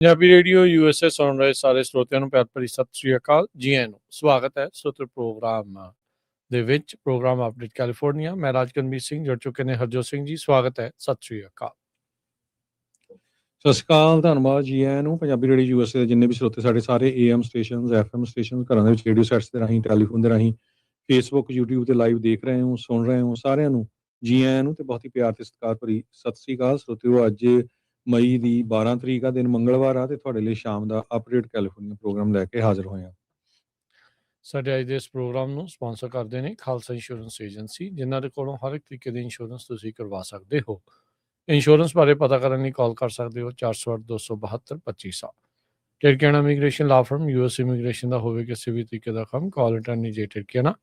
Punjabi radio USA ਸੁਣ ਰਹੇ ਸਾਰੇ ਸਰੋਤਿਆਂ ਨੂੰ ਪਿਆਰ ਭਰੀ ਸਤਿ ਸ੍ਰੀ ਅਕਾਲ। ਜੀ ਆਇਆਂ ਨੂੰ ਸਵਾਗਤ ਹੈ ਸੋਤਰ ਪ੍ਰੋਗਰਾਮ ਦੇ ਵਿੱਚ। Program update California. ਮੈਂ ਰਾਜਕਨਵੀਰ ਸਿੰਘ, ਜੁੜ ਚੁੱਕੇ ਨੇ ਹਰਜੋਤ ਸਿੰਘ ਜੀ। ਸਵਾਗਤ ਹੈ, ਸਤਿ ਸ੍ਰੀ ਅਕਾਲ। ਸਤਿ ਸ਼੍ਰੀ ਅਕਾਲ, ਧੰਨਵਾਦ ਜੀ ਆਇਆਂ ਨੂੰ। ਪੰਜਾਬੀ ਰੇਡੀਓ USA ਦੇ ਜਿੰਨੇ ਵੀ ਸਰੋਤੇ ਸਾਡੇ ਸਾਰੇ AM ਸਟੇਸ਼ਨ, FM ਸਟੇਸ਼ਨ, ਘਰਾਂ ਦੇ ਵਿੱਚ ਰੇਡੀਓ ਸੈਟਸ ਦੇ ਰਾਹੀਂ, ਟੈਲੀਫੋਨ ਦੇ ਰਾਹੀਂ, ਫੇਸਬੁੱਕ, YouTube ਤੇ ਲਾਈਵ ਦੇਖ ਰਹੇ ਹੋ, ਸੁਣ ਰਹੇ ਹੋ, ਸਾਰਿਆਂ ਨੂੰ ਜੀ ਆਇਆਂ ਨੂੰ ਤੇ ਬਹੁਤ ਹੀ ਪਿਆਰ ਤੇ ਸਤਿਕਾਰ ਭਰੀ ਸਤਿ ਸ਼੍ਰੀ ਅਕਾਲ। ਸਰੋਤਿਓ, ਅੱਜ ਮਈ ਦੀ 12 ਤਰੀਕ ਆ, ਦਿਨ ਮੰਗਲਵਾਰ ਆ, ਤੇ ਤੁਹਾਡੇ ਲਈ ਸ਼ਾਮ ਦਾ ਅਪਡੇਟ ਕੈਲੀਫੋਰਨੀਆ ਪ੍ਰੋਗਰਾਮ ਲੈ ਕੇ ਹਾਜ਼ਰ ਹੋਏ ਹਾਂ। ਸਾਡੇ ਅੱਜ ਦੇ ਇਸ ਪ੍ਰੋਗਰਾਮ ਨੂੰ ਸਪਾਂਸਰ ਕਰਦੇ ਨੇ ਖਾਲਸਾ ਇੰਸ਼ੋਰੈਂਸ ਏਜੰਸੀ, ਜਿਨ੍ਹਾਂ ਦੇ ਕੋਲੋਂ ਹਰ ਇੱਕ ਤਰੀਕੇ ਦੀ ਇੰਸ਼ੋਰੈਂਸ ਤੁਸੀਂ ਕਰਵਾ ਸਕਦੇ ਹੋ। ਇੰਸ਼ੋਰੈਂਸ ਬਾਰੇ ਪਤਾ ਕਰਨ ਲਈ ਕਾਲ ਕਰ ਸਕਦੇ ਹੋ 408-272-2500। Tirkiana immigration law firm, US immigration ਦਾ ਹੋਵੇ ਕਿਸੇ ਵੀ ਤਰੀਕੇ ਦਾ ਕੰਮ, call attorney J Tirkiana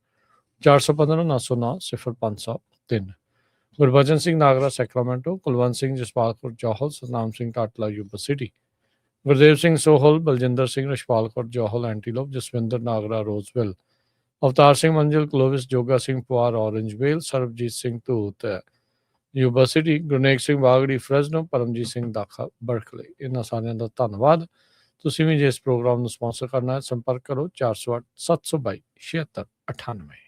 415-909-0503। Gurbachan Singh Nagra Sacramento, Kulwant Singh Jaspalpur Johal, Satnam Singh Tatla Yuba City, Gurdev Singh Sohal, Baljinder Singh Rachhpalkot Johal Antelope, Jaswinder Nagra Roseville, Avtar Singh Manzil Clovis, Joga Singh Puar Orangevale, Sarabjit Singh Dhoot Yuba City, Gurnek Singh Bagri Fresno, Paramjit Singh Dakha Berkeley. ਇਹਨਾਂ ਸਾਰਿਆਂ ਦਾ ਧੰਨਵਾਦ। ਤੁਸੀਂ ਵੀ ਜੇ ਇਸ ਪ੍ਰੋਗਰਾਮ ਨੂੰ ਸਪਾਂਸਰ ਕਰਨਾ ਹੈ, ਸੰਪਰਕ ਕਰੋ 408-722-7698।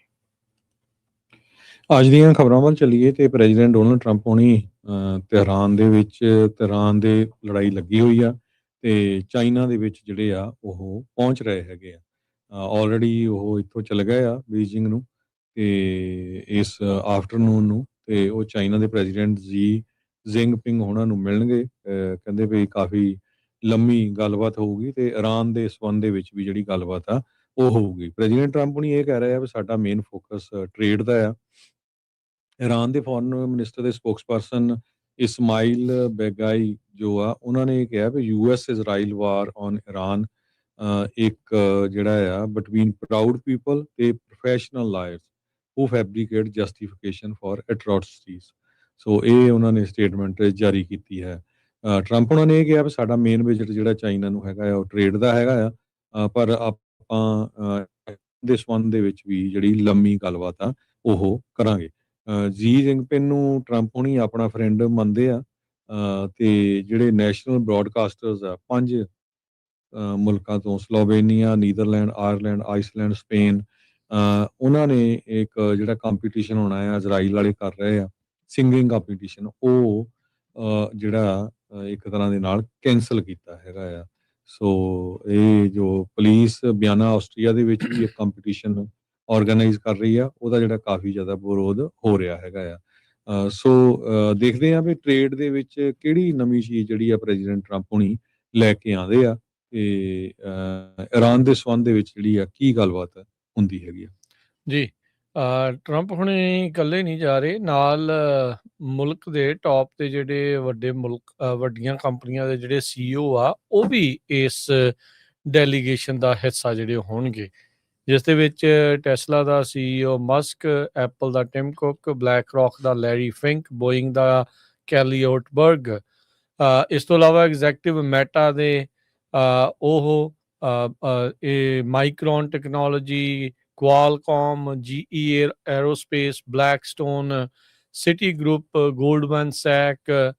ਅੱਜ ਦੀਆਂ ਖਬਰਾਂ ਵੱਲ ਚੱਲੀਏ ਤੇ ਪ੍ਰੈਜ਼ੀਡੈਂਟ ਡੋਨਲਡ ਟਰੰਪ ਹੋਣੀ ਤਹਿਰਾਨ ਦੇ ਲੜਾਈ ਲੱਗੀ ਹੋਈ ਆ, ਤੇ ਚਾਈਨਾ ਦੇ ਵਿੱਚ ਜਿਹੜੇ ਆ ਉਹ ਪਹੁੰਚ ਰਹੇ ਹੈਗੇ ਆ। ਆਲਰੇਡੀ ਉਹ ਇੱਥੋਂ ਚਲੇ ਗਏ ਆ ਬੀਜਿੰਗ ਨੂੰ, ਤੇ ਇਸ ਆਫਟਰਨੂਨ ਨੂੰ, ਤੇ ਉਹ ਚਾਈਨਾ ਦੇ ਪ੍ਰੈਜ਼ੀਡੈਂਟ ਜੀ ਜ਼ਿੰਗਪਿੰਗ ਹੋਣਾ ਨੂੰ ਮਿਲਣਗੇ। ਕਹਿੰਦੇ ਵੀ ਕਾਫੀ ਲੰਮੀ ਗੱਲਬਾਤ ਹੋਊਗੀ, ਤੇ ਇਰਾਨ ਦੇ ਸੰਬੰਧ ਦੇ ਵਿੱਚ ਵੀ ਜਿਹੜੀ ਗੱਲਬਾਤ ਆ ਉਹ ਹੋਊਗੀ। ਪ੍ਰੈਜ਼ੀਡੈਂਟ ਟਰੰਪ ਹੁਣੀ ਇਹ ਕਹਿ ਰਹੇ ਆ ਵੀ ਸਾਡਾ ਮੇਨ ਫੋਕਸ ਟ੍ਰੇਡ ਦਾ ਆ। ਇਰਾਨ ਦੇ ਫੋਰਨ ਮਿਨਿਸਟਰ ਦੇ ਸਪੋਕਸਪਰਸਨ ਇਸਮਾਈਲ ਬੈਗਾਈ ਜੋ ਆ, ਉਹਨਾਂ ਨੇ ਇਹ ਕਿਹਾ ਵੀ US Israel war on Iran ਇੱਕ ਜਿਹੜਾ ਆ ਬਿਟਵੀਨ ਪ੍ਰਾਊਡ ਪੀਪਲ ਤੇ professional liars who fabricate justification for atrocities. So ਇਹ ਉਹਨਾਂ ਨੇ ਸਟੇਟਮੈਂਟ ਜਾਰੀ ਕੀਤੀ ਹੈ। ਟਰੰਪ ਉਹਨਾਂ ਨੇ ਇਹ ਕਿਹਾ ਵੀ ਸਾਡਾ ਮੇਨ ਵਿਜ਼ਿਟ ਜਿਹੜਾ ਚਾਈਨਾ ਨੂੰ ਹੈਗਾ ਆ ਉਹ ਟ੍ਰੇਡ ਦਾ ਹੈਗਾ ਆ, ਪਰ ਆਪਾਂ ਦੇ ਸੰਬੰਧ ਦੇ ਵਿੱਚ ਵੀ ਜਿਹੜੀ ਲੰਮੀ ਗੱਲਬਾਤ ਆ ਉਹ ਕਰਾਂਗੇ। ਜੀ ਜ਼ਿੰਗਪਿੰਗ ਨੂੰ ਟਰੰਪ ਹੁਣੀ ਆਪਣਾ ਫਰੈਂਡ ਮੰਨਦੇ ਆ, ਤੇ ਜਿਹੜੇ ਨੈਸ਼ਨਲ ਬ੍ਰੌਡਕਾਸਟਰਸ ਆ 5 ਮੁਲਕਾਂ ਤੋਂ, Slovenia, Netherland, Ireland, Iceland, Spain, ਉਹਨਾਂ ਨੇ ਇੱਕ ਜਿਹੜਾ ਕੰਪੀਟੀਸ਼ਨ ਹੋਣਾ ਆ ਇਜ਼ਰਾਈਲ ਵਾਲੇ ਕਰ ਰਹੇ ਆ ਸਿੰਗਿੰਗ ਕੰਪੀਟੀਸ਼ਨ, ਉਹ ਜਿਹੜਾ ਇੱਕ ਤਰ੍ਹਾਂ ਦੇ ਨਾਲ ਕੈਂਸਲ ਕੀਤਾ ਹੈਗਾ ਆ। ਸੋ ਇਹ ਜੋ ਪੁਲਿਸ ਬਿਆਨਾ ਆਸਟਰੀਆ ਦੇ ਵਿੱਚ ਵੀ ਇੱਕ ਕੰਪੀਟੀਸ਼ਨ ਆਰਗੇਨਾਈਜ਼ ਕਰ ਰਹੀ ਆ, ਉਹਦਾ ਜਿਹੜਾ ਕਾਫੀ ਜ਼ਿਆਦਾ ਵਿਰੋਧ ਹੋ ਰਿਹਾ ਹੈਗਾ ਆ। ਸੋ ਦੇਖਦੇ ਆ ਵੀ ਟ੍ਰੇਡ ਦੇ ਵਿੱਚ ਕਿਹੜੀ ਨਵੀਂ ਚੀਜ਼ ਜਿਹੜੀ ਆ ਪ੍ਰੈਜ਼ੀਡੈਂਟ ਟਰੰਪ ਹੁਣੀ ਲੈ ਕੇ ਆਉਂਦੇ ਆ, ਤੇ ਇਰਾਨ ਦੇ ਸੰਬੰਧ ਦੇ ਵਿੱਚ ਜਿਹੜੀ ਆ ਕੀ ਗੱਲਬਾਤ ਹੁੰਦੀ ਹੈਗੀ ਆ। ਜੀ, ਟਰੰਪ ਹੁਣੇ ਇਕੱਲੇ ਨਹੀਂ ਜਾ ਰਹੇ, ਨਾਲ ਮੁਲਕ ਦੇ ਟੌਪ ਤੇ ਜਿਹੜੇ ਵੱਡੀਆਂ ਕੰਪਨੀਆਂ ਦੇ ਜਿਹੜੇ CEO ਆ, ਉਹ ਵੀ ਇਸ ਡੈਲੀਗੇਸ਼ਨ ਦਾ ਹਿੱਸਾ ਜਿਹੜੇ ਹੋਣਗੇ, ਜਿਸ ਦੇ ਵਿੱਚ ਟੈਸਲਾ ਦਾ CEO ਮਸਕ, ਐਪਲ ਦਾ ਟਿਮ ਕੁੱਕ, ਬਲੈਕ ਰੌਕ ਦਾ ਲੈਰੀ ਫਿੰਕ, ਬੋਇੰਗ ਦਾ ਕੈਲੀ ਓਟਬਰਗ, ਇਸ ਤੋਂ ਇਲਾਵਾ ਐਗਜ਼ੈਕਟਿਵ ਮੈਟਾ ਦੇ ਉਹ ਇਹ Micron Technology, Qualcomm, GE aerospace, Blackstone, Citigroup, Goldman Sachs,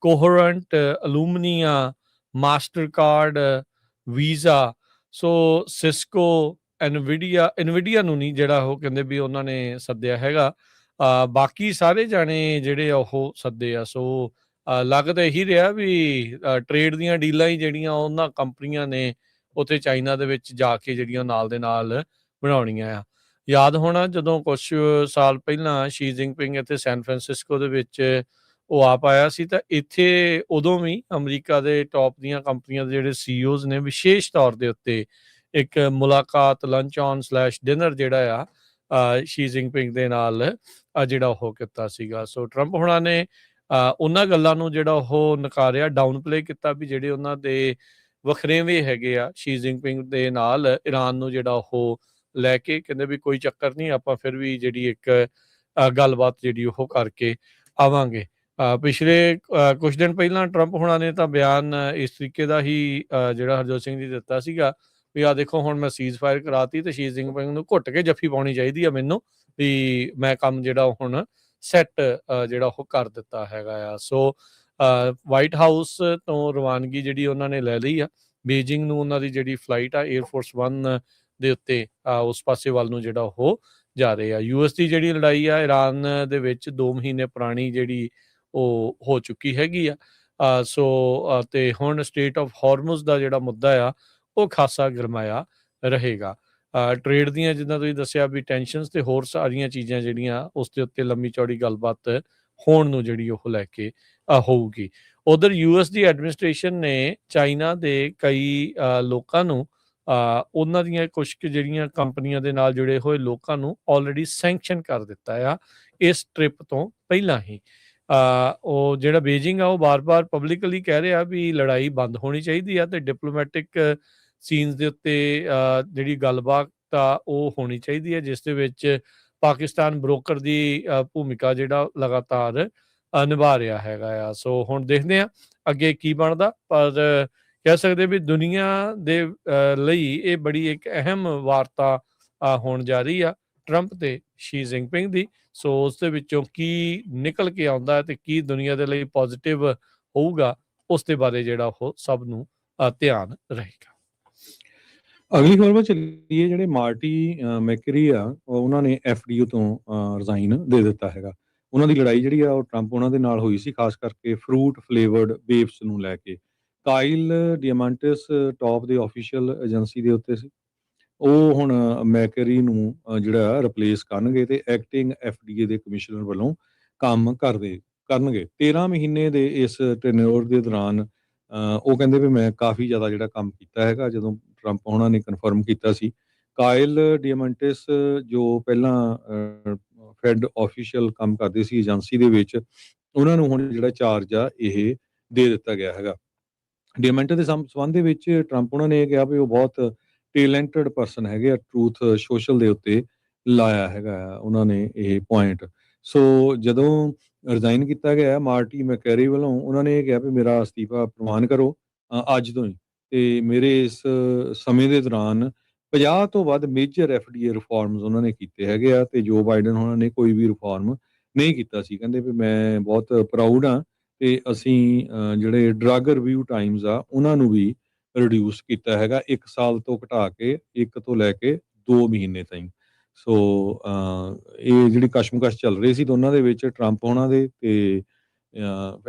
Coherent, ਅਲੂਮਨੀਆ, Mastercard, Visa, so Cisco, Nvidia ਨੂੰ ਨਹੀਂ ਜਿਹੜਾ ਉਹ ਕਹਿੰਦੇ ਵੀ ਉਹਨਾਂ ਨੇ ਸੱਦਿਆ ਹੈਗਾ, ਬਾਕੀ ਸਾਰੇ ਜਾਣੇ ਜਿਹੜੇ ਉਹ ਸੱਦੇ ਆ। ਸੋ ਲੱਗਦਾ ਇਹੀ ਰਿਹਾ ਵੀ ਟ੍ਰੇਡ ਦੀਆਂ ਡੀਲਾਂ ਹੀ ਜਿਹੜੀਆਂ ਉਹਨਾਂ ਕੰਪਨੀਆਂ ਨੇ ਉੱਥੇ ਚਾਈਨਾ ਦੇ ਵਿੱਚ ਜਾ ਕੇ ਜਿਹੜੀਆਂ ਨਾਲ ਦੇ ਨਾਲ ਬਣਾਉਣੀਆਂ ਆ। ਯਾਦ ਹੋਣਾ ਜਦੋਂ ਕੁਛ ਸਾਲ ਪਹਿਲਾਂ ਸ਼ੀ ਜ਼ਿੰਗਪਿੰਗ ਇੱਥੇ ਸੈਨ ਫਰਾਂਸਿਸਕੋ ਦੇ ਵਿੱਚ ਉਹ ਆਪ ਆਇਆ ਸੀ, ਤਾਂ ਇੱਥੇ ਉਦੋਂ ਵੀ ਅਮਰੀਕਾ ਦੇ ਟੌਪ ਦੀਆਂ ਕੰਪਨੀਆਂ ਦੇ ਜਿਹੜੇ CEOs ਨੇ ਵਿਸ਼ੇਸ਼ ਤੌਰ ਦੇ ਉੱਤੇ ਇੱਕ ਮੁਲਾਕਾਤ, ਲੰਚ ਔਨ / ਡਿਨਰ ਜਿਹੜਾ ਆ ਸ਼ੀ ਜ਼ਿੰਗਪਿੰਗ ਦੇ ਨਾਲ ਜਿਹੜਾ ਉਹ ਕੀਤਾ ਸੀਗਾ। ਸੋ ਟਰੰਪ ਹੋਣਾ ਨੇ ਉਹਨਾਂ ਗੱਲਾਂ ਨੂੰ ਜਿਹੜਾ ਉਹ ਨਕਾਰਿਆ, ਡਾਊਨ ਪਲੇ ਕੀਤਾ ਵੀ ਜਿਹੜੇ ਉਹਨਾਂ ਦੇ ਵਖਰੇਵੇਂ ਹੈਗੇ ਆ ਸ਼ੀ ਜ਼ਿੰਗਪਿੰਗ ਦੇ ਨਾਲ ਇਰਾਨ ਨੂੰ ਜਿਹੜਾ ਉਹ ਲੈ ਕੇ, ਕਹਿੰਦੇ ਵੀ ਕੋਈ ਚੱਕਰ ਨਹੀਂ, ਆਪਾਂ ਫਿਰ ਵੀ ਜਿਹੜੀ ਇੱਕ ਗੱਲਬਾਤ ਜਿਹੜੀ ਉਹ ਕਰਕੇ ਆਵਾਂਗੇ। ਪਿਛਲੇ ਕੁਛ ਦਿਨ ਪਹਿਲਾਂ ਟਰੰਪ ਹੋਣਾ ਨੇ ਤਾਂ ਬਿਆਨ ਇਸ ਤਰੀਕੇ ਦਾ ਹੀ ਜਿਹੜਾ ਹਰਜੋਤ ਸਿੰਘ ਜੀ ਦਿੱਤਾ ਸੀਗਾ ਵੀ ਆਹ ਦੇਖੋ ਹੁਣ ਮੈਂ ਸੀਜ਼ ਫਾਇਰ ਕਰਾਤੀ ਤੇ ਸ਼ੀ ਜ਼ਿੰਗਪਿੰਗ ਨੂੰ ਘੁੱਟ ਕੇ ਜੱਫੀ ਪਾਉਣੀ ਚਾਹੀਦੀ ਆ ਮੈਨੂੰ, ਵੀ ਮੈਂ ਕੰਮ ਜਿਹੜਾ ਹੁਣ ਸੈੱਟ ਜਿਹੜਾ ਉਹ ਕਰ ਦਿੱਤਾ ਹੈਗਾ ਆ। ਸੋ ਵਾਈਟ ਹਾਊਸ ਤੋਂ ਰਵਾਨਗੀ ਜਿਹੜੀ ਉਹਨਾਂ ਨੇ ਲੈ ਲਈ ਆ। ਬੀਜਿੰਗ ਨੂੰ ਉਹਨਾਂ ਦੀ ਜਿਹੜੀ ਫਲਾਈਟ ਆ 에ਅਰਫੋਰਸ 1 ਦੇ ਉੱਤੇ ਉਸ ਪਾਸੇ ਵੱਲ ਨੂੰ ਜਿਹੜਾ ਉਹ ਜਾ ਰਹੇ ਆ। US ਦੀ ਜਿਹੜੀ ਲੜਾਈ ਆ ਇਰਾਨ ਦੇ ਵਿੱਚ 2 ਮਹੀਨੇ ਪੁਰਾਣੀ ਜਿਹੜੀ ਉਹ ਹੋ ਚੁੱਕੀ ਹੈਗੀ ਆ। ਤੇ ਹੁਣ ਸਟੇਟ ਆਫ ਹਾਰਮੁਜ਼ ਦਾ ਜਿਹੜਾ ਮੁੱਦਾ ਆ ਉਹ ਖਾਸਾ ਗਰਮਾਇਆ ਰਹੇਗਾ। ਟ੍ਰੇਡ ਦੀਆਂ ਜਿੱਦਾਂ ਤੁਸੀਂ ਦੱਸਿਆ ਵੀ ਟੈਨਸ਼ਨਸ ਤੇ ਹੋਰ ਸਾਰੀਆਂ ਚੀਜ਼ਾਂ ਜਿਹੜੀਆਂ ਉਸ ਦੇ ਉੱਤੇ ਲੰਮੀ ਚੌੜੀ ਗੱਲਬਾਤ ਹੋਣ ਨੂੰ ਜਿਹੜੀ ਉਹ ਲੈ ਕੇ ਹੋਊਗੀ। ਉਧਰ US ਦੀ ਐਡਮਿਨਿਸਟ੍ਰੇਸ਼ਨ ਨੇ ਚਾਈਨਾ ਦੇ ਕਈ ਲੋਕਾਂ ਨੂੰ ਉਹਨਾਂ ਦੀਆਂ ਕੁਛ ਕੁ ਜਿਹੜੀਆਂ ਕੰਪਨੀਆਂ ਦੇ ਨਾਲ ਜੁੜੇ ਹੋਏ ਲੋਕਾਂ ਨੂੰ ਆਲਰੇਡੀ ਸੈਂਕਸ਼ਨ ਕਰ ਦਿੱਤਾ ਆ ਇਸ ਟ੍ਰਿਪ ਤੋਂ ਪਹਿਲਾਂ ਹੀ। ਉਹ ਜਿਹੜਾ ਬੀਜਿੰਗ ਆ ਉਹ ਬਾਰ-ਬਾਰ ਪਬਲਿਕਲੀ ਕਹਿ ਰਿਹਾ ਵੀ ਲੜਾਈ ਬੰਦ ਹੋਣੀ ਚਾਹੀਦੀ ਆ ਤੇ ਡਿਪਲੋਮੈਟਿਕ ਸੀਨਸ ਦੇ ਉੱਤੇ ਜਿਹੜੀ ਗੱਲਬਾਤ ਆ ਉਹ ਹੋਣੀ ਚਾਹੀਦੀ ਹੈ, ਜਿਸ ਦੇ ਵਿੱਚ ਪਾਕਿਸਤਾਨ ਬ੍ਰੋਕਰ ਦੀ ਭੂਮਿਕਾ ਜਿਹੜਾ ਲਗਾਤਾਰ ਨਿਭਾ ਰਿਹਾ ਹੈਗਾ ਆ। ਸੋ ਹੁਣ ਦੇਖਦੇ ਆ ਅੱਗੇ ਕੀ ਬਣਦਾ, ਪਰ ਕਹਿ ਸਕਦੇ ਵੀ ਦੁਨੀਆ ਦੇ ਲਈ ਇਹ ਬੜੀ ਇੱਕ ਅਹਿਮ ਵਾਰਤਾ ਹੋਣ ਜਾ ਰਹੀ ਆ ਟਰੰਪ ਤੇ ਸ਼ੀ ਜਿਨਪਿੰਗ ਦੀ। ਸੋ ਉਸ ਦੇ ਵਿੱਚੋਂ ਕੀ ਨਿਕਲ ਕੇ ਆਉਂਦਾ ਤੇ ਕੀ ਦੁਨੀਆ ਦੇ ਲਈ ਪੋਜ਼ਿਟਿਵ ਹੋਊਗਾ, ਉਸ ਦੇ ਬਾਰੇ ਜਿਹੜਾ ਉਹ ਸਭ ਨੂੰ ਧਿਆਨ ਰਹੇਗਾ। ਅਗਲੀ ਖਬਰ 'ਤੇ ਚੱਲੀਏ। ਜਿਹੜੇ ਮਾਰਟੀ ਮੈਕਰੀ ਆ ਉਹਨਾਂ ਨੇ FDO ਤੋਂ ਰਿਜ਼ਾਈਨ ਦੇ ਦਿੱਤਾ ਹੈਗਾ। ਉਹਨਾਂ ਦੀ ਲੜਾਈ ਜਿਹੜੀ ਆ ਉਹ ਟਰੰਪ ਉਹਨਾਂ ਦੇ ਨਾਲ ਹੋਈ ਸੀ, ਖਾਸ ਕਰਕੇ ਫਰੂਟ ਫਲੇਵਰਡ ਵੇਵਸ ਨੂੰ ਲੈ ਕੇ। ਕਾਈਲ ਡਿਆਮਾਂਟਿਸ ਟੌਪ ਦੇ ਆਫੀਸ਼ੀਅਲ ਏਜੰਸੀ ਦੇ ਉੱਤੇ ਸੀ। ਉਹ ਹੁਣ ਮੈਕਰੀ ਨੂੰ ਜਿਹੜਾ ਰਿਪਲੇਸ ਕਰਨਗੇ ਤੇ ਐਕਟਿੰਗ FDA ਦੇ ਕਮਿਸ਼ਨਰ ਵੱਲੋਂ ਕੰਮ ਕਰਨਗੇ। 13 ਮਹੀਨੇ ਦੇ ਇਸ ਟੈਨਿਓਰ ਦੇ ਦੌਰਾਨ ਉਹ ਕਹਿੰਦੇ ਵੀ ਮੈਂ ਕਾਫੀ ਜ਼ਿਆਦਾ ਜਿਹੜਾ ਕੰਮ ਕੀਤਾ ਹੈਗਾ। ਜਦੋਂ ਟਰੰਪ ਉਹਨਾਂ ਨੇ ਕਨਫਰਮ ਕੀਤਾ ਸੀ, ਕਾਇਲ ਡਿਆਮਾਂਟਿਸ ਜੋ ਪਹਿਲਾਂ ਫੈਡ ਆਫੀਸ਼ੀਅਲ ਕੰਮ ਕਰਦੇ ਸੀ ਏਜੰਸੀ ਦੇ ਵਿੱਚ, ਉਹਨਾਂ ਨੂੰ ਹੁਣ ਜਿਹੜਾ ਚਾਰਜ ਆ ਇਹ ਦੇ ਦਿੱਤਾ ਗਿਆ ਹੈਗਾ। ਡਿਆਮਾਂਟਿਸ ਦੇ ਸੰਬੰਧ ਦੇ ਵਿੱਚ ਟਰੰਪ ਉਹਨਾਂ ਨੇ ਇਹ ਕਿਹਾ ਵੀ ਉਹ ਬਹੁਤ ਟੈਲੈਂਟਡ ਪਰਸਨ ਹੈਗੇ ਆ। ਟਰੂਥ ਸੋਸ਼ਲ ਦੇ ਉੱਤੇ ਲਾਇਆ ਹੈਗਾ ਉਹਨਾਂ ਨੇ ਇਹ ਪੁਆਇੰਟ। ਸੋ ਜਦੋਂ ਰਿਜ਼ਾਈਨ ਕੀਤਾ ਗਿਆ ਮਾਰਟੀ ਮੈਕੈਰੀ ਵੱਲੋਂ, ਉਹਨਾਂ ਨੇ ਇਹ ਕਿਹਾ ਵੀ ਮੇਰਾ ਅਸਤੀਫਾ ਪ੍ਰਵਾਨ ਕਰੋ ਅੱਜ ਤੋਂ ਹੀ, ਤੇ ਮੇਰੇ ਇਸ ਸਮੇਂ ਦੇ ਦੌਰਾਨ 50 ਤੋਂ ਵੱਧ ਮੇਜਰ FDA ਰਿਫਾਰਮਸ ਉਹਨਾਂ ਨੇ ਕੀਤੇ ਹੈਗੇ ਆ ਤੇ ਜੋ ਬਾਈਡਨ ਉਹਨਾਂ ਨੇ ਕੋਈ ਵੀ ਰਿਫਾਰਮ ਨਹੀਂ ਕੀਤਾ ਸੀ। ਕਹਿੰਦੇ ਵੀ ਮੈਂ ਬਹੁਤ ਪ੍ਰਾਊਡ ਹਾਂ ਤੇ ਅਸੀਂ ਜਿਹੜੇ ਡਰੱਗ ਰਿਵਿਊ ਟਾਈਮਸ ਆ ਉਹਨਾਂ ਨੂੰ ਵੀ ਰਿਡਿਊਸ ਕੀਤਾ ਹੈਗਾ, 1 ਸਾਲ ਤੋਂ ਘਟਾ ਕੇ 1 ਤੋਂ ਲੈ ਕੇ 2 ਮਹੀਨੇ ਤਾਈਂ। ਸੋ ਇਹ ਜਿਹੜੀ ਕਸ਼ਮਕਸ਼ ਚੱਲ ਰਹੀ ਸੀ ਦੋਨਾਂ ਦੇ ਵਿੱਚ, ਟਰੰਪ ਹੋਣਾ ਦੇ ਤੇ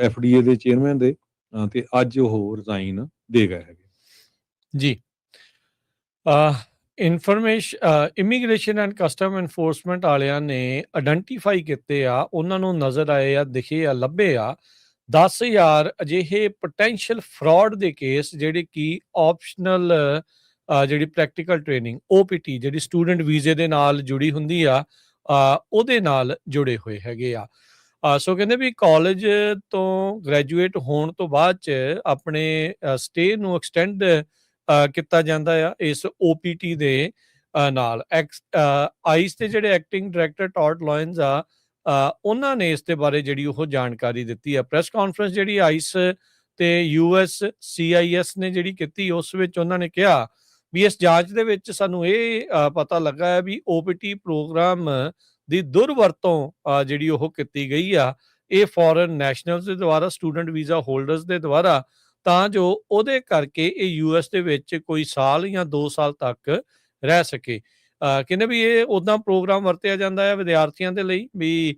FDA ਦੇ ਚੇਅਰਮੈਨ ਦੇ, ਤੇ ਅੱਜ ਉਹ ਰਿਜ਼ਾਈਨ ਦੇ ਗਏ ਹੈਗੇ ਜੀ। ਇਮੀਗ੍ਰੇਸ਼ਨ ਐਂਡ ਕਸਟਮ ਐਨਫੋਰਸਮੈਂਟ ਵਾਲਿਆਂ ਨੇ ਆਇਡੈਂਟੀਫਾਈ ਕੀਤੇ ਆ, ਉਹਨਾਂ ਨੂੰ ਨਜ਼ਰ ਆਏ ਆ, ਦਿਖੇ ਆ, ਲੱਭੇ ਆ 10,000 ਅਜਿਹੇ ਪੋਟੈਂਸ਼ੀਅਲ ਫਰਾਡ ਦੇ ਕੇਸ ਜਿਹੜੇ ਕਿ ਆਪਸ਼ਨਲ ਜਿਹੜੀ ਪ੍ਰੈਕਟੀਕਲ ਟ੍ਰੇਨਿੰਗ OPT ਜਿਹੜੀ ਸਟੂਡੈਂਟ ਵੀਜ਼ੇ ਦੇ ਨਾਲ ਜੁੜੀ ਹੁੰਦੀ ਆ, ਉਹਦੇ ਨਾਲ ਜੁੜੇ ਹੋਏ ਹੈਗੇ ਆ। ਸੋ ਕਹਿੰਦੇ ਵੀ ਕਾਲਜ ਤੋਂ ਗ੍ਰੈਜੂਏਟ ਹੋਣ ਤੋਂ ਬਾਅਦ 'ਚ ਆਪਣੇ ਸਟੇ ਨੂੰ ਐਕਸਟੈਂਡ ਕੀਤਾ ਜਾਂਦਾ ਆ ਇਸ OPT ਦੇ ਨਾਲ। ਆਈਸ ਦੇ ਜਿਹੜੇ ਐਕਟਿੰਗ ਡਾਇਰੈਕਟਰ ਟੌਡ ਲਾਇਨਸ ਆ, ਉਹਨਾਂ ਨੇ ਇਸ ਦੇ ਬਾਰੇ ਜਿਹੜੀ ਉਹ ਜਾਣਕਾਰੀ ਦਿੱਤੀ ਆ। ਪ੍ਰੈਸ ਕਾਨਫਰੰਸ ਜਿਹੜੀ ਆਈਸ ਤੇ US CIS ਨੇ ਜਿਹੜੀ ਕੀਤੀ, ਉਸ ਵਿੱਚ ਉਹਨਾਂ ਨੇ ਕਿਹਾ ਵੀ ਇਸ ਜਾਂਚ ਦੇ ਵਿੱਚ ਸਾਨੂੰ ਇਹ ਪਤਾ ਲੱਗਾ ਹੈ ਵੀ OPT ਪ੍ਰੋਗਰਾਮ ਦੀ ਦੁਰਵਰਤੋਂ ਜਿਹੜੀ ਉਹ ਕੀਤੀ ਗਈ ਆ ਇਹ ਫੋਰਨ ਨੈਸ਼ਨਲਸ ਦੇ ਦੁਆਰਾ, ਸਟੂਡੈਂਟ ਵੀਜ਼ਾ ਹੋਲਡਰਸ ਦੇ ਦੁਆਰਾ, ਤਾਂ ਜੋ ਉਹਦੇ ਕਰਕੇ ਇਹ US ਦੇ ਵਿੱਚ ਕੋਈ ਸਾਲ ਜਾਂ 2 ਸਾਲ ਤੱਕ ਰਹਿ ਸਕੇ। ਕਹਿੰਦੇ ਵੀ ਇਹ ਉੱਦਾਂ ਪ੍ਰੋਗਰਾਮ ਵਰਤਿਆ ਜਾਂਦਾ ਹੈ ਵਿਦਿਆਰਥੀਆਂ ਦੇ ਲਈ ਵੀ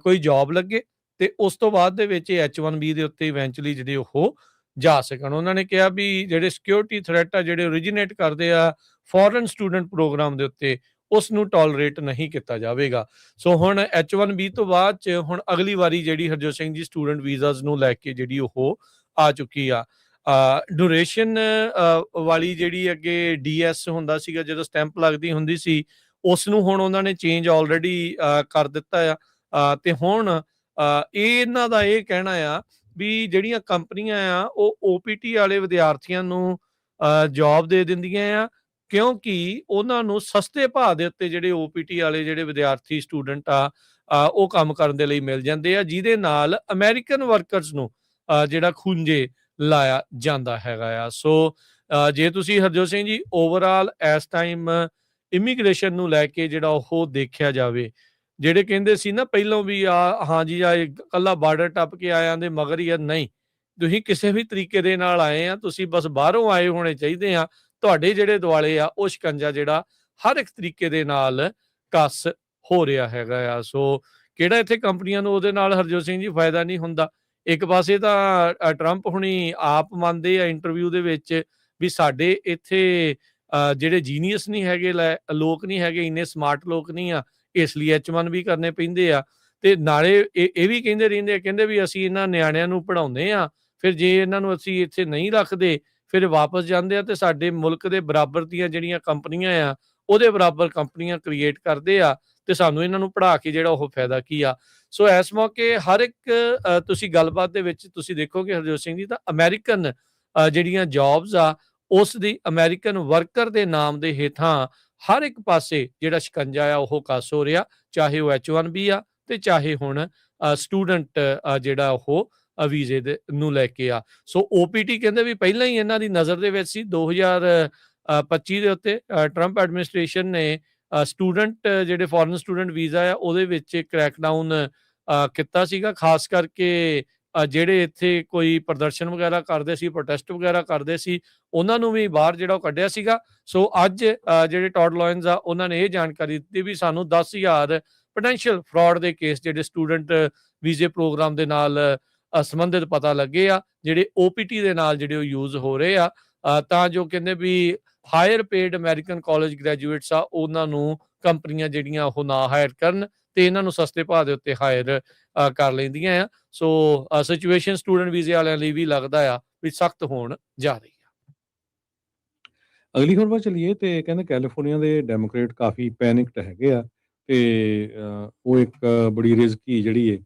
ਕੋਈ ਜੌਬ ਲੱਗੇ ਤੇ ਉਸ ਤੋਂ ਬਾਅਦ ਦੇ ਵਿੱਚ H1B ਦੇ ਉੱਤੇ ਇਵੈਂਚੁਅਲੀ ਜਿਹੜੇ ਉਹ ਜਾ ਸਕਣ। ਉਹਨਾਂ ਨੇ ਕਿਹਾ ਵੀ ਜਿਹੜੇ ਸਿਕਿਉਰਿਟੀ ਥ੍ਰੈਟ ਆ ਜਿਹੜੇ ਓਰੀਜੀਨੇਟ ਕਰਦੇ ਆ ਫੋਰਨ ਸਟੂਡੈਂਟ ਪ੍ਰੋਗਰਾਮ ਦੇ ਉੱਤੇ, ਉਸ ਨੂੰ ਟੋਲਰੇਟ ਨਹੀਂ ਕੀਤਾ ਜਾਵੇਗਾ। ਸੋ ਹੁਣ H1B ਤੋਂ ਬਾਅਦ 'ਚ ਹੁਣ ਅਗਲੀ ਵਾਰੀ ਜਿਹੜੀ ਹਰਜੋਤ ਸਿੰਘ ਜੀ ਸਟੂਡੈਂਟ ਵੀਜ਼ਾਸ ਨੂੰ ਲੈ ਕੇ ਜਿਹੜੀ ਉਹ ਆ ਚੁੱਕੀ ਆ। ਡਿਊਰੇਸ਼ਨ ਵਾਲੀ ਜਿਹੜੀ ਅੱਗੇ DS ਹੁੰਦਾ ਸੀਗਾ, ਜਦੋਂ ਸਟੈਂਪ ਲੱਗਦੀ ਹੁੰਦੀ ਸੀ, ਉਸ ਨੂੰ ਹੁਣ ਉਹਨਾਂ ਨੇ ਚੇਂਜ ਆਲਰੇਡੀ ਕਰ ਦਿੱਤਾ ਆ। ਤੇ ਹੁਣ ਇਹਨਾਂ ਦਾ ਇਹ ਕਹਿਣਾ ਆ ਵੀ ਜਿਹੜੀਆਂ ਕੰਪਨੀਆਂ ਆ ਉਹ OPT ਵਾਲੇ ਵਿਦਿਆਰਥੀਆਂ ਨੂੰ ਜੌਬ ਦੇ ਦਿੰਦੀਆਂ ਆ, ਕਿਉਂਕਿ ਉਹਨਾਂ ਨੂੰ ਸਸਤੇ ਭਾਅ ਦੇ ਉੱਤੇ ਜਿਹੜੇ OPT ਵਾਲੇ ਜਿਹੜੇ ਵਿਦਿਆਰਥੀ ਸਟੂਡੈਂਟ ਆ ਉਹ ਕੰਮ ਕਰਨ ਦੇ ਲਈ ਮਿਲ ਜਾਂਦੇ ਆ, ਜਿਹਦੇ ਨਾਲ ਅਮਰੀਕਨ ਵਰਕਰਸ ਨੂੰ ਜਿਹੜਾ ਖੂੰਜੇ ਲਾਇਆ ਜਾਂਦਾ ਹੈਗਾ ਆ। ਸੋ ਜੇ ਤੁਸੀਂ ਹਰਜੋਤ ਸਿੰਘ ਜੀ ਓਵਰਆਲ ਇਸ ਟਾਈਮ ਇਮੀਗ੍ਰੇਸ਼ਨ ਨੂੰ ਲੈ ਕੇ ਜਿਹੜਾ ਉਹ ਦੇਖਿਆ ਜਾਵੇ, ਜਿਹੜੇ ਕਹਿੰਦੇ ਸੀ ਨਾ ਪਹਿਲਾਂ ਵੀ ਹਾਂ ਜੀ ਇਕੱਲਾ ਬਾਰਡਰ ਟੱਪ ਕੇ ਆਇਆਂ ਦੇ ਮਗਰ ਹੀ ਆ, ਨਹੀਂ, ਤੁਸੀਂ ਕਿਸੇ ਵੀ ਤਰੀਕੇ ਦੇ ਨਾਲ ਆਏ ਆ, ਤੁਸੀਂ ਬਸ ਬਾਹਰੋਂ ਆਏ ਹੋਣੇ ਚਾਹੀਦੇ ਆ। ਤੁਹਾਡੇ ਜਿਹੜੇ ਦੁਆਲੇ ਆ ਉਹ ਸ਼ਿਕੰਜਾ ਜਿਹੜਾ ਹਰ ਇੱਕ ਤਰੀਕੇ ਦੇ ਨਾਲ ਕੱਸ ਹੋ ਰਿਹਾ ਹੈਗਾ ਆ। ਸੋ ਕਿਹੜਾ ਇੱਥੇ ਕੰਪਨੀਆਂ ਨੂੰ ਉਹਦੇ ਨਾਲ ਹਰਜੋਤ ਸਿੰਘ ਜੀ ਫਾਇਦਾ ਨਹੀਂ ਹੁੰਦਾ। ਇੱਕ ਪਾਸੇ ਤਾਂ ਟਰੰਪ ਹੁਣੀ ਆਪ ਮੰਨਦੇ ਆ ਇੰਟਰਵਿਊ ਦੇ ਵਿੱਚ ਵੀ ਸਾਡੇ ਇੱਥੇ ਜਿਹੜੇ ਜੀਨੀਅਸ ਨਹੀਂ ਹੈਗੇ, ਲੋਕ ਨਹੀਂ ਹੈਗੇ, ਇੰਨੇ ਸਮਾਰਟ ਲੋਕ ਨਹੀਂ ਆ, ਇਸ ਲਈ H1 ਵੀ ਕਰਨੇ ਪੈਂਦੇ ਆ। ਤੇ ਨਾਲੇ ਇਹ ਵੀ ਕਹਿੰਦੇ ਰਹਿੰਦੇ ਆ, ਕਹਿੰਦੇ ਵੀ ਅਸੀਂ ਇਹਨਾਂ ਨਿਆਣਿਆਂ ਨੂੰ ਪੜ੍ਹਾਉਂਦੇ ਆ, ਫਿਰ ਜੇ ਇਹਨਾਂ ਨੂੰ ਅਸੀਂ ਇੱਥੇ ਨਹੀਂ ਰੱਖਦੇ ਫਿਰ ਵਾਪਸ ਜਾਂਦੇ ਆ ਤੇ ਸਾਡੇ ਮੁਲਕ ਦੇ ਬਰਾਬਰ ਦੀਆਂ ਜਿਹੜੀਆਂ ਕੰਪਨੀਆਂ ਆ ਉਹਦੇ ਬਰਾਬਰ ਕੰਪਨੀਆਂ ਕ੍ਰੀਏਟ ਕਰਦੇ ਆ ਤੇ ਸਾਨੂੰ ਇਹਨਾਂ ਨੂੰ ਪੜ੍ਹਾ ਕੇ ਜਿਹੜਾ ਉਹ ਫਾਇਦਾ ਕੀ ਆ। ਸੋ ਇਸ ਮੌਕੇ ਹਰ ਇੱਕ ਤੁਸੀਂ ਗੱਲਬਾਤ ਦੇ ਵਿੱਚ ਤੁਸੀਂ ਦੇਖੋਗੇ ਹਰਜੋਤ ਸਿੰਘ ਜੀ, ਤਾਂ ਅਮਰੀਕਨ ਜਿਹੜੀਆਂ ਜੌਬਸ ਆ ਉਸ ਦੀ ਅਮਰੀਕਨ ਵਰਕਰ ਦੇ ਨਾਮ ਦੇ ਹੇਠਾਂ ਹਰ ਇੱਕ ਪਾਸੇ ਜਿਹੜਾ ਸ਼ਿਕੰਜਾ ਆ ਉਹ ਕੱਸ ਹੋ ਰਿਹਾ, ਚਾਹੇ ਉਹ H1B ਆ ਤੇ ਚਾਹੇ ਹੁਣ ਸਟੂਡੈਂਟ ਜਿਹੜਾ ਉਹ ਵੀਜ਼ੇ ਦੇ ਨੂੰ ਲੈ ਕੇ ਆ। ਸੋ OPT ਕਹਿੰਦੇ ਵੀ ਪਹਿਲਾਂ ਹੀ ਇਹਨਾਂ ਦੀ ਨਜ਼ਰ ਦੇ ਵਿੱਚ ਸੀ। 2025 ਦੇ ਉੱਤੇ ਟਰੰਪ ਐਡਮਿਨਿਸਟ੍ਰੇਸ਼ਨ ਨੇ ਸਟੂਡੈਂਟ ਜਿਹੜੇ ਫੋਰਨ ਸਟੂਡੈਂਟ ਵੀਜ਼ਾ ਆ ਉਹਦੇ ਵਿੱਚ ਕ੍ਰੈਕਡਾਊਨ ਕੀਤਾ ਸੀਗਾ, ਖਾਸ ਕਰਕੇ ਜਿਹੜੇ ਇੱਥੇ ਕੋਈ ਪ੍ਰਦਰਸ਼ਨ ਵਗੈਰਾ ਕਰਦੇ ਸੀ, ਪ੍ਰੋਟੈਸਟ ਵਗੈਰਾ ਕਰਦੇ ਸੀ, ਉਹਨਾਂ ਨੂੰ ਵੀ ਬਾਹਰ ਜਿਹੜਾ ਉਹ ਕੱਢਿਆ ਸੀਗਾ। ਸੋ ਅੱਜ ਜਿਹੜੇ ਟੌਡ ਲੌਇਨਸ ਆ ਉਹਨਾਂ ਨੇ ਇਹ ਜਾਣਕਾਰੀ ਦਿੱਤੀ ਵੀ ਸਾਨੂੰ 10,000 ਪੋਟੈਂਸ਼ੀਅਲ ਫਰਾਡ ਦੇ ਕੇਸ ਜਿਹੜੇ ਸਟੂਡੈਂਟ ਵੀਜ਼ੇ ਪ੍ਰੋਗਰਾਮ ਦੇ ਨਾਲ ਸੰਬੰਧਿਤ ਪਤਾ ਲੱਗੇ ਆ, ਜਿਹੜੇ OPT ਦੇ ਨਾਲ ਜਿਹੜੇ ਉਹ ਯੂਜ਼ ਹੋ ਰਹੇ ਆ, ਤਾਂ ਜੋ ਕਹਿੰਦੇ ਵੀ higher paid American college graduates ਆ ਉਹਨਾਂ ਨੂੰ ਕੰਪਨੀਆਂ ਜਿਹੜੀਆਂ ਉਹ ਨਾ ਹਾਇਰ ਕਰਨ ਤੇ ਇਹਨਾਂ ਨੂੰ ਸਸਤੇ ਭਾਅ ਦੇ ਉੱਤੇ ਹਾਇਰ ਕਰ ਲੈਂਦੀਆਂ ਆ। ਸੋ ਸਿਚੁਏਸ਼ਨ ਸਟੂਡੈਂਟ ਵੀਜ਼ੇ ਵਾਲਿਆਂ ਲਈ ਵੀ ਲੱਗਦਾ ਆ ਵੀ ਸਖਤ ਹੋਣ ਜਾ ਰਹੀ ਆ। ਅਗਲੀ ਖਬਰ ਵੱਲ ਚੱਲੀਏ ਤੇ ਕਹਿੰਦੇ ਕੈਲੀਫੋਰਨੀਆ ਦੇ ਡੈਮੋਕ੍ਰੇਟ ਕਾਫੀ ਪੈਨਿਕਡ ਹੈਗੇ ਆ ਤੇ ਉਹ ਇੱਕ ਬੜੀ ਰਿਸਕੀ ਜਿਹੜੀ